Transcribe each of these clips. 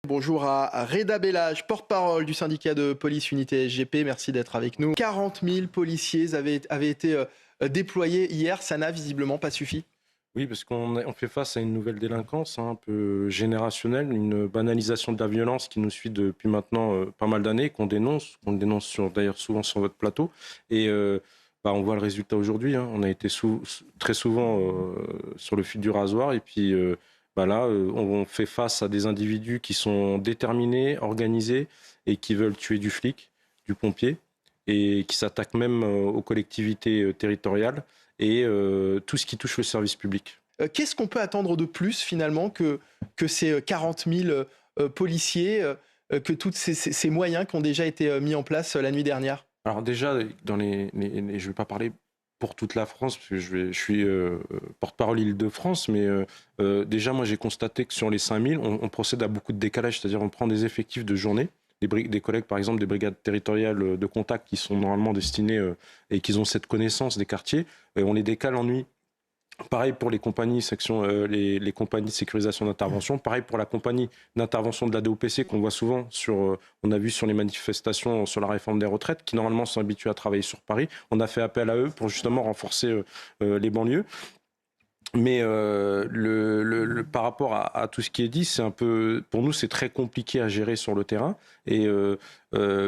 Bonjour à Reda Bellage, porte-parole du syndicat de police Unité SGP. Merci d'être avec nous. 40 000 policiers avaient été déployés hier. Ça n'a visiblement pas suffi. Oui, parce on fait face à une nouvelle délinquance un peu générationnelle, une banalisation de la violence qui nous suit depuis maintenant pas mal d'années, qu'on dénonce d'ailleurs souvent sur votre plateau. Et on voit le résultat aujourd'hui. On a été très souvent sur le fil du rasoir. Et puis là, on fait face à des individus qui sont déterminés, organisés et qui veulent tuer du flic, du pompier, et qui s'attaquent même aux collectivités territoriales et tout ce qui touche le service public. Qu'est-ce qu'on peut attendre de plus finalement que ces 40 000 policiers, que tous ces moyens qui ont déjà été mis en place la nuit dernière? Alors déjà, je ne vais pas parler pour toute la France, parce que je suis porte-parole Île-de-France, mais déjà, moi, j'ai constaté que sur les 5000, on procède à beaucoup de décalage, c'est-à-dire on prend des effectifs de journée, des collègues, par exemple, des brigades territoriales de contact qui sont normalement destinées et qui ont cette connaissance des quartiers, et on les décale en nuit. Pareil pour les compagnies, les compagnies de sécurisation d'intervention. Pareil pour la compagnie d'intervention de la DOPC qu'on voit souvent on a vu sur les manifestations sur la réforme des retraites, qui normalement sont habitués à travailler sur Paris. On a fait appel à eux pour justement renforcer les banlieues. Mais par rapport à tout ce qui est dit, c'est un peu, pour nous, c'est très compliqué à gérer sur le terrain. Et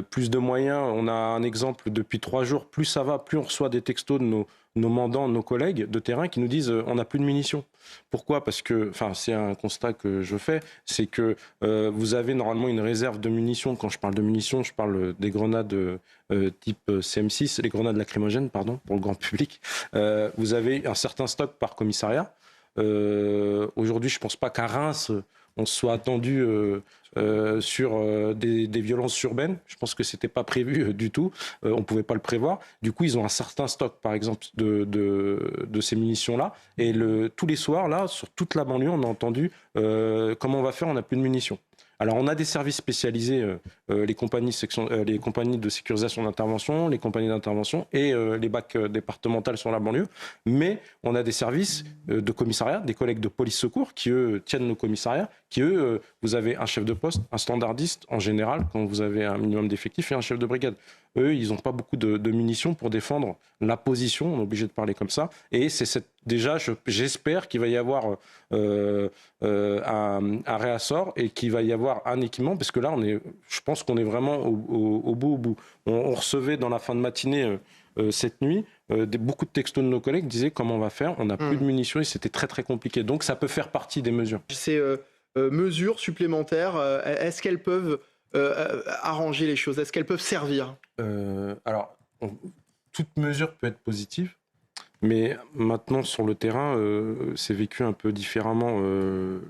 plus de moyens, on a un exemple depuis 3 jours, plus ça va, plus on reçoit des textos de nos mandants, nos collègues de terrain qui nous disent on n'a plus de munitions. Pourquoi? Parce que, c'est un constat que je fais, c'est que vous avez normalement une réserve de munitions. Quand je parle de munitions, je parle des grenades type CM6, les grenades lacrymogènes, pardon, pour le grand public. Vous avez un certain stock par commissariat. Aujourd'hui, je ne pense pas qu'à Reims, on soit attendu sur des violences urbaines. Je pense que ce n'était pas prévu du tout. On ne pouvait pas le prévoir. Du coup, ils ont un certain stock, par exemple, de ces munitions-là. Et tous les soirs, là, sur toute la banlieue, on a entendu comment on va faire, on n'a plus de munitions. Alors, on a des services spécialisés, les compagnies de sécurisation d'intervention, les compagnies d'intervention et les BAC départementales sur la banlieue. Mais on a des services de commissariat, des collègues de police secours qui, eux, tiennent nos commissariats, qui, eux, vous avez un chef de poste, un standardiste en général, quand vous avez un minimum d'effectifs, et un chef de brigade. Eux, ils n'ont pas beaucoup de munitions pour défendre la position, on est obligé de parler comme ça. Et c'est déjà, j'espère qu'il va y avoir un réassort et qu'il va y avoir un équipement, parce que là, je pense qu'on est vraiment au bout. On recevait dans la fin de matinée cette nuit, beaucoup de textos de nos collègues disaient comment on va faire, on n'a plus de munitions et c'était très très compliqué. Donc ça peut faire partie des mesures. Ces mesures supplémentaires, est-ce qu'elles peuvent arranger les choses? Est-ce qu'elles peuvent servir? Alors, toute mesure peut être positive, mais maintenant sur le terrain, c'est vécu un peu différemment.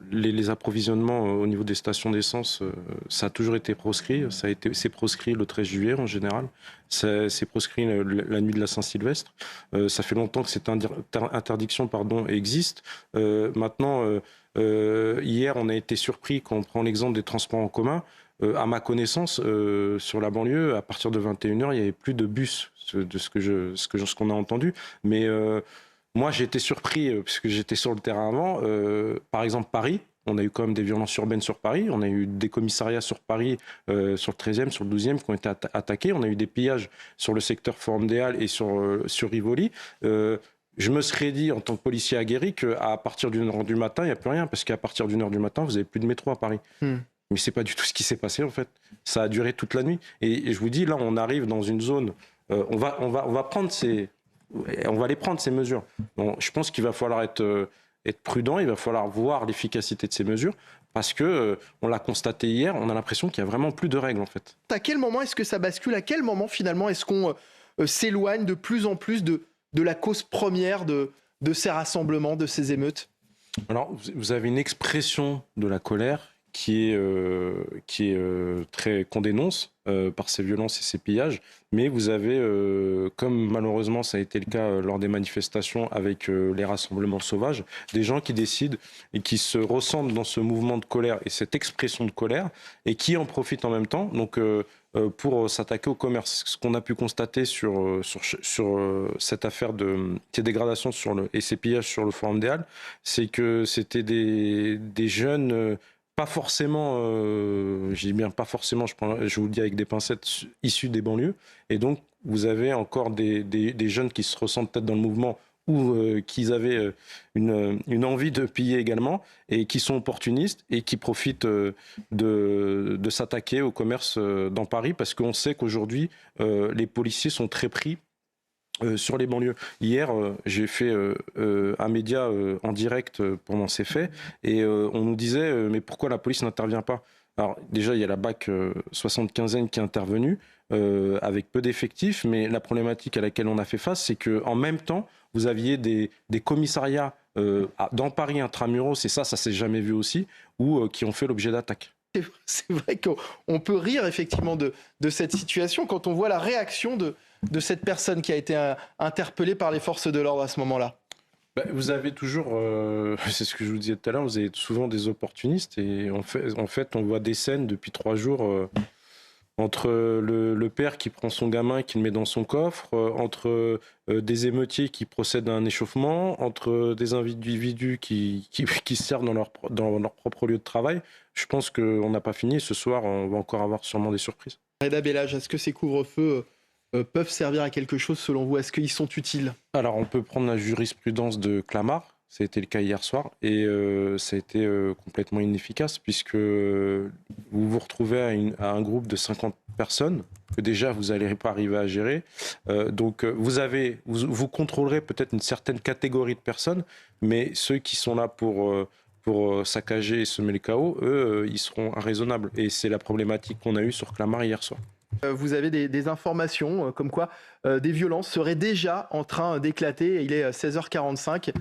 Les approvisionnements au niveau des stations d'essence, ça a toujours été proscrit. C'est proscrit le 13 juillet en général. C'est proscrit la nuit de la Saint-Sylvestre. Ça fait longtemps que cette interdiction existe. Maintenant, hier, on a été surpris quand on prend l'exemple des transports en commun. À ma connaissance, sur la banlieue, à partir de 21h, il n'y avait plus de bus, de ce qu'on a entendu. Mais moi, j'ai été surpris, puisque j'étais sur le terrain avant. Par exemple, Paris, on a eu quand même des violences urbaines sur Paris. On a eu des commissariats sur Paris, sur le 13e, sur le 12e, qui ont été attaqués. On a eu des pillages sur le secteur Forum des Halles et sur Rivoli. Je me serais dit, en tant que policier aguerri, qu'à partir d'une heure du matin, il n'y a plus rien, parce qu'à partir d'une heure du matin, vous n'avez plus de métro à Paris. Mais c'est pas du tout ce qui s'est passé en fait. Ça a duré toute la nuit. Et je vous dis, là, on arrive dans une zone. On va les prendre ces mesures. Bon, je pense qu'il va falloir être prudent. Il va falloir voir l'efficacité de ces mesures parce que on l'a constaté hier. On a l'impression qu'il y a vraiment plus de règles en fait. À quel moment est-ce que ça bascule? À quel moment finalement est-ce qu'on s'éloigne de plus en plus de la cause première de ces rassemblements, de ces émeutes? Alors, vous avez une expression de la colère qui est qu'on dénonce par ces violences et ces pillages, mais vous avez, comme malheureusement ça a été le cas lors des manifestations avec les rassemblements sauvages, des gens qui décident et qui se ressentent dans ce mouvement de colère et cette expression de colère et qui en profitent en même temps. Donc pour s'attaquer au commerce. Ce qu'on a pu constater sur cette affaire de ces dégradations et ces pillages sur le Forum des Halles, c'est que c'était des jeunes pas forcément, je dis bien pas forcément, je vous le dis avec des pincettes, issus des banlieues. Et donc, vous avez encore des jeunes qui se ressentent peut-être dans le mouvement ou qui avaient une envie de piller également et qui sont opportunistes et qui profitent de s'attaquer au commerce dans Paris parce qu'on sait qu'aujourd'hui, les policiers sont très pris sur les banlieues. Hier, j'ai fait un média en direct pendant ces faits et on nous disait mais pourquoi la police n'intervient pas? Alors déjà, il y a la BAC 75e qui est intervenue avec peu d'effectifs, mais la problématique à laquelle on a fait face, c'est qu'en même temps, vous aviez des commissariats dans Paris intramuros, et ça s'est jamais vu aussi, ou qui ont fait l'objet d'attaques. C'est vrai qu'on peut rire effectivement de cette situation quand on voit la réaction de cette personne qui a été interpellée par les forces de l'ordre à ce moment-là. Bah, vous avez toujours, c'est ce que je vous disais tout à l'heure, vous avez souvent des opportunistes et en fait on voit des scènes depuis 3 jours entre le père qui prend son gamin et qui le met dans son coffre, entre des émeutiers qui procèdent à un échauffement, entre des individus qui se servent dans leur propre lieu de travail. Je pense qu'on n'a pas fini. Ce soir, on va encore avoir sûrement des surprises. Reda Bellage, est-ce que ces couvre-feux peuvent servir à quelque chose selon vous? Est-ce qu'ils sont utiles? Alors, on peut prendre la jurisprudence de Clamart. Ça a été le cas hier soir et ça a été complètement inefficace puisque vous vous retrouvez à un groupe de 50 personnes que déjà vous n'allez pas arriver à gérer. Donc vous contrôlerez peut-être une certaine catégorie de personnes, mais ceux qui sont là pour saccager et semer le chaos, eux, ils seront raisonnables. Et c'est la problématique qu'on a eue sur Clamart hier soir. Vous avez des informations comme quoi des violences seraient déjà en train d'éclater. Il est 16h45.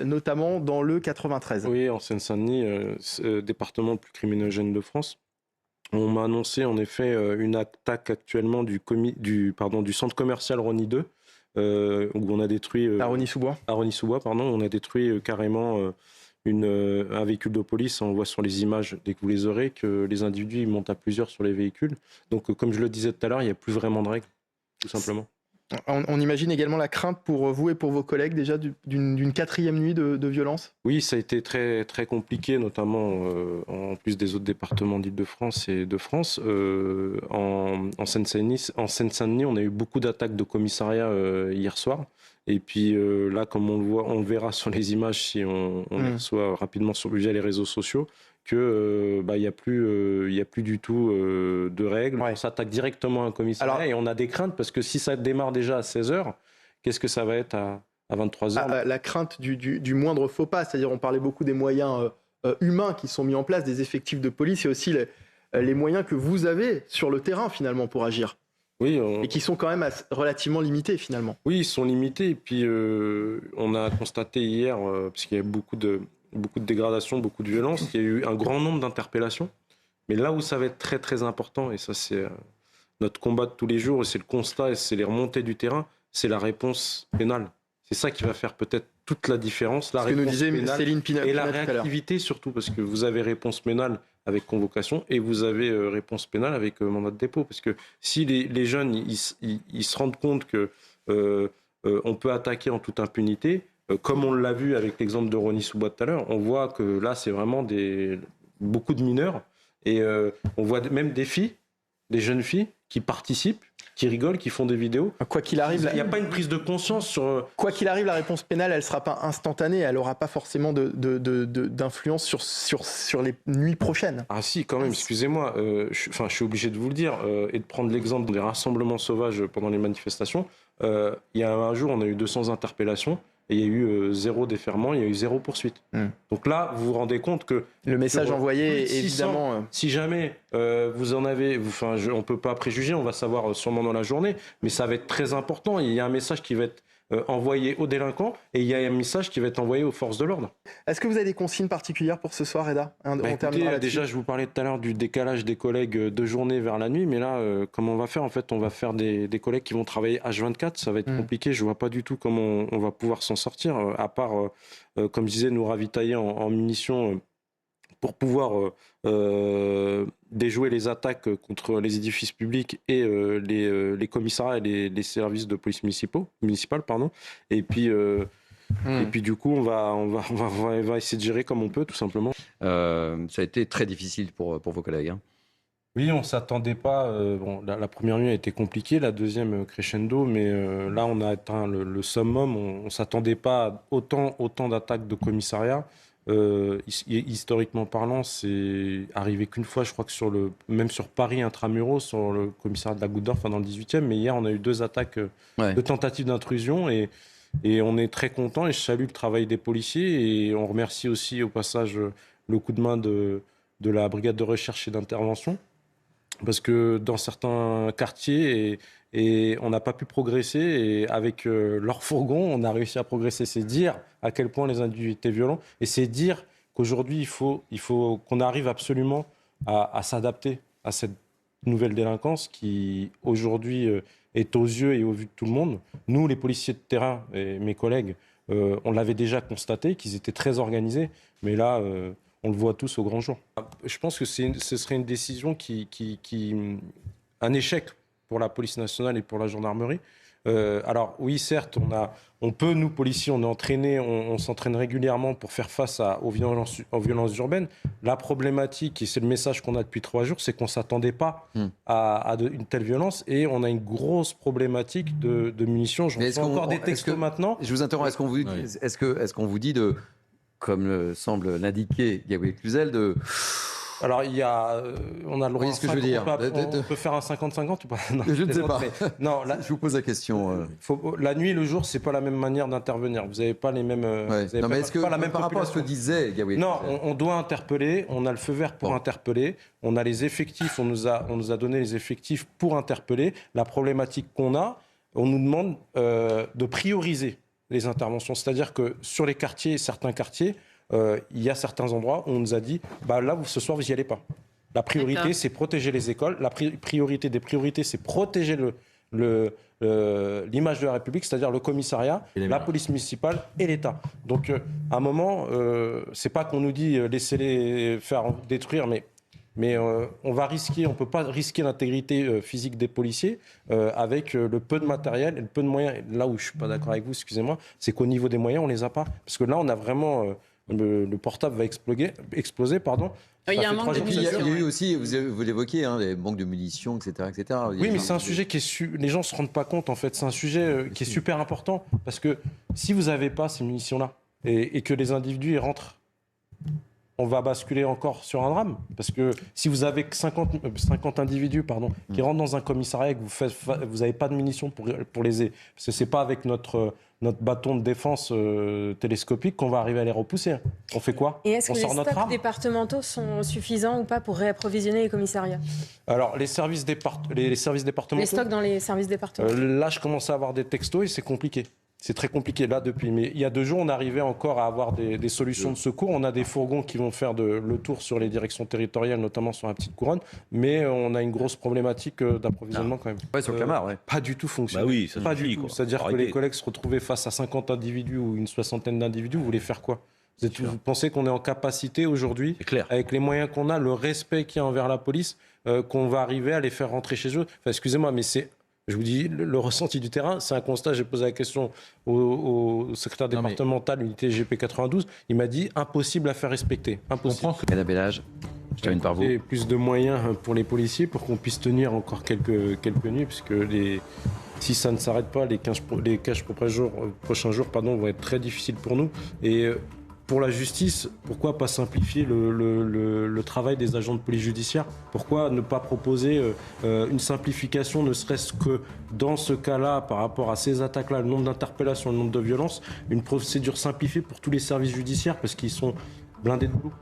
Notamment dans le 93. Oui, en Seine-Saint-Denis, département le plus criminogène de France. On m'a annoncé en effet une attaque actuellement du centre commercial Rony 2, où on a détruit... à Rony-sous-Bois. À Rony-sous-Bois, pardon, on a détruit carrément un véhicule de police. On voit sur les images, dès que vous les aurez, que les individus ils montent à plusieurs sur les véhicules. Donc comme je le disais tout à l'heure, il n'y a plus vraiment de règles, tout simplement. On imagine également la crainte pour vous et pour vos collègues déjà d'une 4e nuit de violence? Oui, ça a été très, très compliqué, notamment en plus des autres départements d'Île-de-France et de France. En Seine-Saint-Denis, on a eu beaucoup d'attaques de commissariats hier soir. Et puis là, comme on le voit, on le verra sur les images si on les reçoit rapidement via les réseaux sociaux, que il y a plus du tout de règles. Ouais. On s'attaque directement à un commissariat et on a des craintes parce que si ça démarre déjà à 16h, qu'est-ce que ça va être à 23h? La crainte du moindre faux pas, c'est-à-dire on parlait beaucoup des moyens humains qui sont mis en place, des effectifs de police et aussi les moyens que vous avez sur le terrain finalement pour agir. Oui, et qui sont quand même relativement limités finalement. Oui, ils sont limités et puis on a constaté hier, parce qu'il y a beaucoup de dégradation, beaucoup de violence, il y a eu un grand nombre d'interpellations. Mais là où ça va être très très important, et ça c'est notre combat de tous les jours, et c'est le constat, et c'est les remontées du terrain, c'est la réponse pénale. C'est ça qui va faire peut-être toute la différence, la réponse pénale Céline et la réactivité surtout, parce que vous avez réponse pénale avec convocation et vous avez réponse pénale avec mandat de dépôt. Parce que si les jeunes ils se rendent compte que on peut attaquer en toute impunité, comme on l'a vu avec l'exemple de Rony-sous-Bois tout à l'heure, on voit que là c'est vraiment beaucoup de mineurs et on voit même des filles, des jeunes filles qui participent, qui rigolent, qui font des vidéos. Quoi qu'il arrive, il n'y a pas une prise de conscience sur... Quoi qu'il arrive, la réponse pénale, elle ne sera pas instantanée, elle n'aura pas forcément d'influence sur les nuits prochaines. Ah si, quand même, excusez-moi, je suis obligé de vous le dire, et de prendre l'exemple des rassemblements sauvages pendant les manifestations. Il y a un jour, on a eu 200 interpellations, et il y a eu 0 déferment, il y a eu 0 poursuite. Donc là, vous vous rendez compte que... Le message envoyé, 600, évidemment... Si jamais vous en avez... on ne peut pas préjuger, on va savoir sûrement dans la journée, mais ça va être très important. Il y a un message qui va être envoyé aux délinquants, et il y a un message qui va être envoyé aux forces de l'ordre. Est-ce que vous avez des consignes particulières pour ce soir, Reda? Écoutez, déjà, je vous parlais tout à l'heure du décalage des collègues de journée vers la nuit, mais là, comment on va faire? En fait, on va faire des collègues qui vont travailler H24, ça va être compliqué, je ne vois pas du tout comment on va pouvoir s'en sortir, à part, comme je disais, nous ravitailler en munitions pour pouvoir déjouer les attaques contre les édifices publics et les commissariats et les services de police municipale. Et puis, Et puis du coup, on va essayer de gérer comme on peut, tout simplement. Ça a été très difficile pour vos collègues. Hein. Oui, on ne s'attendait pas. La première nuit a été compliquée, la deuxième crescendo, mais là, on a atteint le summum. On ne s'attendait pas à autant d'attaques de commissariat. Historiquement parlant, c'est arrivé qu'une fois, je crois que même sur Paris intramuros, sur le commissariat de la Goutte d'Or, enfin dans le 18e, mais hier, on a eu 2 attaques de tentatives d'intrusion et on est très content et je salue le travail des policiers et on remercie aussi au passage le coup de main de la brigade de recherche et d'intervention. Parce que dans certains quartiers, et on n'a pas pu progresser, et avec leur fourgon, on a réussi à progresser. C'est dire à quel point les individus étaient violents, et c'est dire qu'aujourd'hui, il faut qu'on arrive absolument à s'adapter à cette nouvelle délinquance qui, aujourd'hui, est aux yeux et au vu de tout le monde. Nous, les policiers de terrain, et mes collègues, on l'avait déjà constaté, qu'ils étaient très organisés, mais là... on le voit tous au grand jour. Je pense que ce serait une décision un échec pour la police nationale et pour la gendarmerie. Alors oui, certes, on peut, nous policiers, on est entraînés, on s'entraîne régulièrement pour faire face aux violences urbaines. La problématique, et c'est le message qu'on a depuis 3 jours, c'est qu'on ne s'attendait pas à une telle violence et on a une grosse problématique de munitions. J'en fais encore des textos maintenant. Je vous interromps, est-ce qu'on vous dit de... comme semble l'indiquer Gabriel Cluzel, de... Alors, on a le droit. Vous voyez ce que je veux dire. On peut faire un 50-50 ou pas? Non, je ne sais pas. Non, je vous pose la question. La nuit et le jour, c'est pas la même manière d'intervenir. Vous n'avez pas les mêmes. Non, mais est-ce que, par rapport à ce que disait Gabriel Non, on doit interpeller. On a le feu vert pour interpeller. On a les effectifs. On nous a donné les effectifs pour interpeller. La problématique qu'on a, on nous demande de prioriser les interventions. C'est-à-dire que sur les quartiers, certains quartiers, il y a certains endroits où on nous a dit là, ce soir, vous n'y allez pas. La priorité, c'est protéger les écoles. La priorité des priorités, c'est protéger l'image de la République, c'est-à-dire le commissariat, la police municipale et l'État. Donc, à un moment, c'est pas qu'on nous dit laissez-les faire détruire, mais on va risquer, on ne peut pas risquer l'intégrité physique des policiers avec le peu de matériel et le peu de moyens. Là où je ne suis pas d'accord avec vous, excusez-moi, c'est qu'au niveau des moyens, on ne les a pas. Parce que là, on a vraiment... le portable va exploser, pardon. Il y a un manque de munitions. Il y a eu aussi, vous l'évoquiez, les manques de munitions, etc. Oui, mais c'est un sujet les gens ne se rendent pas compte, en fait. C'est un sujet qui est super important. Parce que si vous n'avez pas ces munitions-là et que les individus y rentrent, on va basculer encore sur un drame. Parce que si vous avez 50 individus qui rentrent dans un commissariat et que vous n'avez pas de munitions pour les aider, parce que ce n'est pas avec notre bâton de défense télescopique qu'on va arriver à les repousser. On fait quoi? Et est-ce que les stocks départementaux sont suffisants ou pas pour réapprovisionner les commissariats? Alors, les services départementaux... Les stocks dans les services départementaux. Là, je commence à avoir des textos et c'est compliqué. C'est très compliqué là depuis. Mais il y a 2 jours, on arrivait encore à avoir des solutions de secours. On a des fourgons qui vont faire le tour sur les directions territoriales, notamment sur la petite couronne. Mais on a une grosse problématique d'approvisionnement quand même. Ouais, sur Clamart, ouais. Pas du tout fonctionné. Bah oui, ça pas du tout. C'est-à-dire que les collègues se retrouvaient face à 50 individus ou une soixantaine d'individus. Vous voulez faire quoi? Vous pensez qu'on est en capacité aujourd'hui, avec les moyens qu'on a, le respect qu'il y a envers la police, qu'on va arriver à les faire rentrer chez eux? Enfin, excusez-moi, mais je vous dis, le ressenti du terrain, c'est un constat. J'ai posé la question au secrétaire départemental, unité GP 92. Il m'a dit impossible à faire respecter. Impossible. Madame Bellage, je termine par vous. Et plus de moyens pour les policiers pour qu'on puisse tenir encore quelques nuits, puisque si ça ne s'arrête pas, les 15 prochains jours vont être très difficiles pour nous. Et pour la justice, pourquoi pas simplifier le travail des agents de police judiciaire? Pourquoi ne pas proposer une simplification, ne serait-ce que dans ce cas-là, par rapport à ces attaques-là, le nombre d'interpellations, le nombre de violences, une procédure simplifiée pour tous les services judiciaires parce qu'ils sont blindés de boulot.